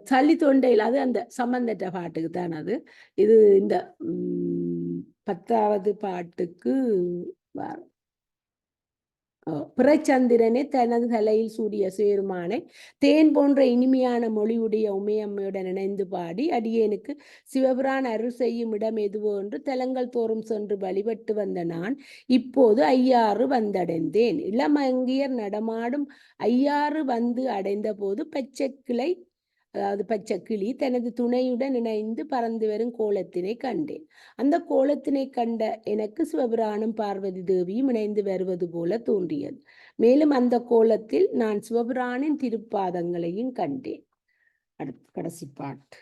சளி தொண்டையில், அது அந்த சம்பந்தற்ற பாட்டுக்கு தான் அது. இது இந்த 10வது பாட்டுக்கு வரும். பிறைச்சந்திரனை தனது தலையில் சூடிய சிவபெருமானை தேன் போன்ற இனிமையான மொழியுடைய உமையம்மையுடன் இணைந்து பாடி அடியேனுக்கு சிவபிரான் அருள் செய்யும் இடம் எதுவோ என்று தலங்கள் தோறும் சென்று வழிபட்டு வந்த நான் இப்போது ஐயாறு வந்தடைந்தேன். இளமங்கையர் நடமாடும் ஐயாறு வந்து அடைந்த போது பச்சை கிளி தனது துணையுடன் இணைந்து பறந்து வரும் கோலத்தினை கண்டேன். அந்த கோலத்தினை கண்ட எனக்கு சிவபிரானும் பார்வதி தேவியும் இணைந்து வருவது போல தோன்றியது. மேலும் அந்த கோலத்தில் நான் சிவபிரானின் திருப்பாதங்களையும் கண்டேன். அடுத்து கடைசி பாட்டு.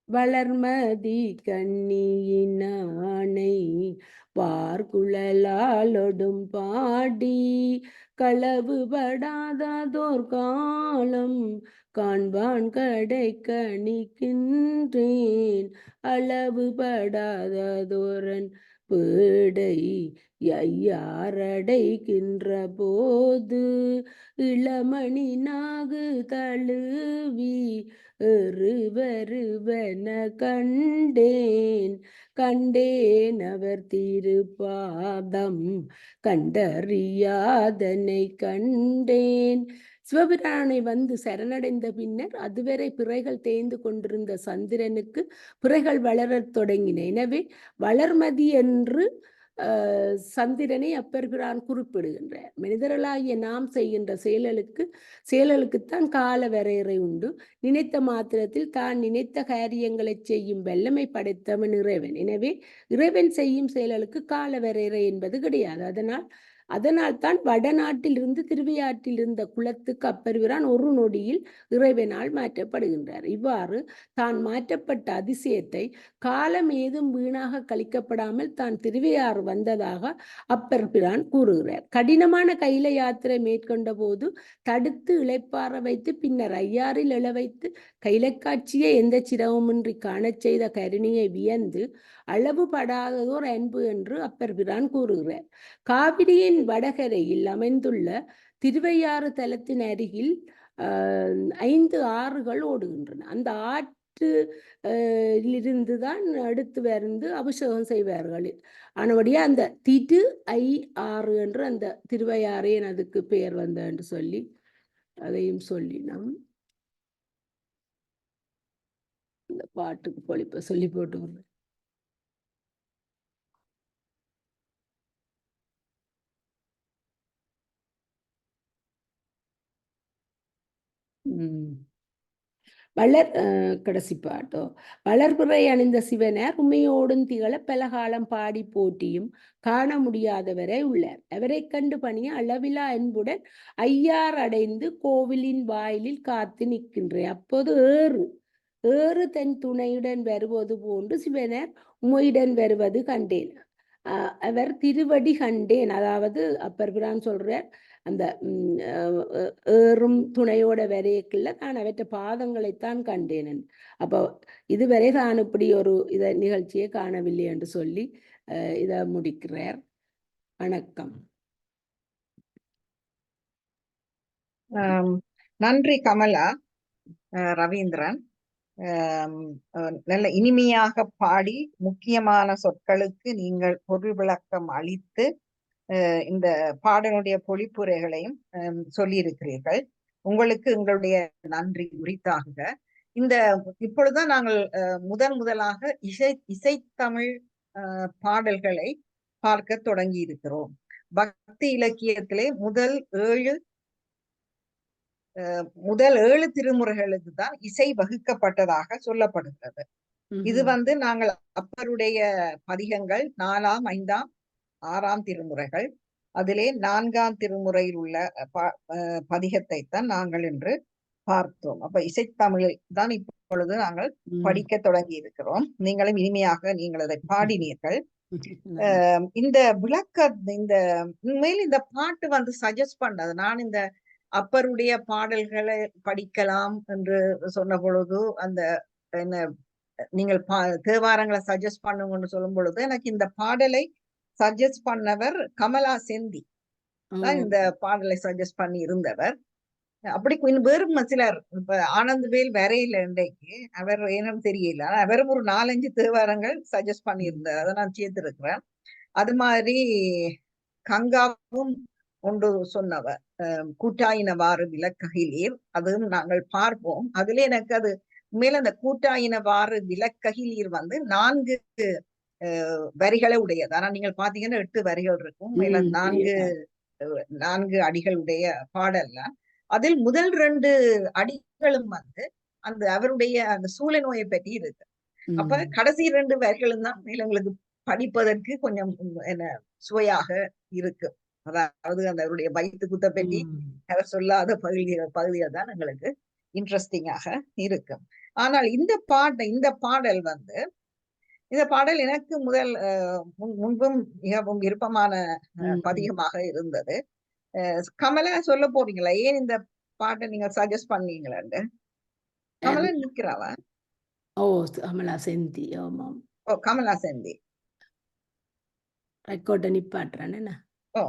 வளர்மதி கண்ணியினானை பார்குழலாலொடும் பாடி களவுபடாததோர் காலம் காண்பான் கடை கணிக்கின்றேன் அளவுபடாததோரன் பேடை ஐயாரடைகின்ற போது இளமணி நாகு தழுவி வருவன கண்டேன் அவர் திருப்பாதம் கண்டறியாதனை கண்டேன். சிவபிரானை வந்து சரணடைந்த பின்னர் அதுவரை பிறைகள் தேய்ந்து கொண்டிருந்த சந்திரனுக்கு பிறைகள் வளரத் தொடங்கின. எனவே வளர்மதி என்று சந்திரனை அப்பர் பிரான் குறிப்பிடுகின்றார். மனிதர்களாகிய நாம் செய்கின்ற செயல்களுக்குத்தான் கால வரையறை உண்டு. நினைத்த மாத்திரத்தில் தான் நினைத்த காரியங்களை செய்யும் வல்லமை படைத்தவன் இறைவன். எனவே இறைவன் செய்யும் செயல்களுக்கு கால வரையறை என்பது கிடையாது. அதனால் தான் வடநாட்டிலிருந்து திருவையாற்றில் இருந்த குளத்துக்கு அப்பர் பிரான் ஒரு நொடியில் இறைவனால் மாற்றப்படுகின்றார். இவ்வாறு தான் மாற்றப்பட்ட அதிசயத்தை காலம் ஏதும் வீணாக கழிக்கப்படாமல் தான் திருவையாறு வந்ததாக அப்பர் பிரான் கூறுகிறார். கடினமான கையில யாத்திரை மேற்கொண்ட போது தடுத்து இளைப்பாற வைத்து பின்னர் ஐயாறில் எழ வைத்து கைலைக்காட்சியை எந்த சிரமமின்றி காணச் செய்த கருணையை வியந்து அளவுபடாததோர் அன்பு என்று அப்பர் பிரான் கூறுகிறார். காவிரியின் வடகரையில் அமைந்துள்ள திருவையாறு தலத்தின் அருகில் 5 ஆறுகள் ஓடுகின்றன. அந்த இருந்துதான் எடுத்து வந்து அபிஷேகம் செய்வார்கள். ஆனபடியா அந்த திரு ஆறு என்று அந்த திருவையாறு அதுக்கு பெயர் வந்த என்று சொல்லி அதையும் சொல்லி நாம் இந்த பாட்டுக்கு பொழிப்ப சொல்லி போட்டு வர்றேன். கடைசி பாட்டோ. வளர்பிறை அணிந்த சிவனார் உண்மையோடும் திகழ பலகாலம் பாடி போட்டியும் காண முடியாதவரை உள்ளார். அவரை கண்டு பணிய அளவிலா அன்புடன் ஐயார் அடைந்து கோவிலின் வாயிலில் காத்து நிற்கின்றேன். அப்போது ஏறு தன் துணையுடன் வருவது போன்று சிவனார் உமையுடன் வருவது கண்டேன். அவர் திருவடி கண்டேன். அதாவது அப்பர் பிரான் சொல்றார், அந்த ஏறும் துணையோட வரையக்குள்ள நான் அவற்ற பாதங்களைத்தான் கண்டேன். அப்போ இதுவரை தான் இப்படி ஒரு நிகழ்ச்சியை காணவில்லை என்று சொல்லி இதை முடிக்கிறார். வணக்கம். நன்றி கமலா. ரவீந்திரன் நல்ல இனிமையாக பாடி முக்கியமான சொற்களுக்கு நீங்கள் பொருள் விளக்கம் அளித்து இந்த பாடலுடைய பொழிப்புரைகளையும் சொல்லியிருக்கிறீர்கள். உங்களுக்கு எங்களுடைய நன்றி உரித்தாக. இப்பொழுதுதான் நாங்கள் முதலாக இசைத்தமிழ் பாடல்களை பார்க்க தொடங்கி இருக்கிறோம். பக்தி இலக்கியத்திலே முதல் 7 திருமுறைகளுக்கு தான் இசை வகுக்கப்பட்டதாக சொல்லப்படுகிறது. இது நாங்கள் அப்பருடைய பதிகங்கள் 4ஆம் 5ஆம் 6ஆம் திருமுறைகள். அதிலே 4ஆம் திருமுறையில் உள்ள பதிகத்தை தான் நாங்கள் இன்று பார்த்தோம். அப்ப இசைத்தமிழை தான் இப்பொழுது நாங்கள் படிக்க தொடங்கி இருக்கிறோம். நீங்களும் இனிமையாக நீங்கள் அதை பாடினீர்கள். இந்த உண்மையில் இந்த பாட்டு சஜஸ்ட் பண்ணது, நான் இந்த அப்பருடைய பாடல்களை படிக்கலாம் என்று சொன்ன பொழுது அந்த என்ன நீங்கள் தேவாரங்களை சஜஸ்ட் பண்ணுங்கன்னு சொல்லும் பொழுது எனக்கு இந்த பாடலை சஜஸ்ட் பண்ணவர் கமலா செந்தி தான் இந்த பாடலை சஜஸ்ட் பண்ணி இருந்தவர். அப்படி வேறும் சிலர் இப்ப ஆனந்தவேல் வரையில இன்றைக்கு அவர் ஏன்னு தெரியல, அவரும் ஒரு 4-5 தேவாரங்கள் சஜஸ்ட் பண்ணியிருந்தார். அதை நான் சேர்த்திருக்கிறேன். அது மாதிரி கங்காவும் ஒன்று சொன்னவர் கூட்டாயினவாறு விளக்ககிலீர், அதுவும் நாங்கள் பார்ப்போம். அதுல எனக்கு அது மேல அந்த கூட்டாயினவாறு விளக்ககிலீர் 4 வரிகளை உடையது. ஆனா நீங்கள் பாத்தீங்கன்னா 8 வரிகள் இருக்கும். மேல 4 அடிகளுடைய பாடல்ல அதில் முதல் 2 அடிகளும் அந்த அவருடைய அந்த சூழ நோயை பற்றி இருக்கு. அப்ப கடைசி 2 வரிகளும் தான் மேல உங்களுக்கு படிப்பதற்கு கொஞ்சம் என்ன சுவையாக இருக்கு. அதாவது அந்த அவருடைய வயிற்று குத்த பற்றி அவர் சொல்லாத பகுதிகள் தான் எங்களுக்கு இன்ட்ரெஸ்டிங்காக இருக்கும். ஆனால் இந்த பாடல் இந்த பாடல் எனக்கு முன்பும் மிகவும் விருப்பமான பதிகமாக இருந்தது. கமலா சொல்ல போறீங்களா ஏன் இந்த பாட்டை நீங்க சஜஸ்ட் பண்ணீங்களான்னு? கமலா நிக்கிறாவா? ஓ, கமலா செந்தி. ஆமாம். ஓ, கமலா செந்தி. ரெக்கார்டை நிப்பாட்டுறேன் என்ன? ஓ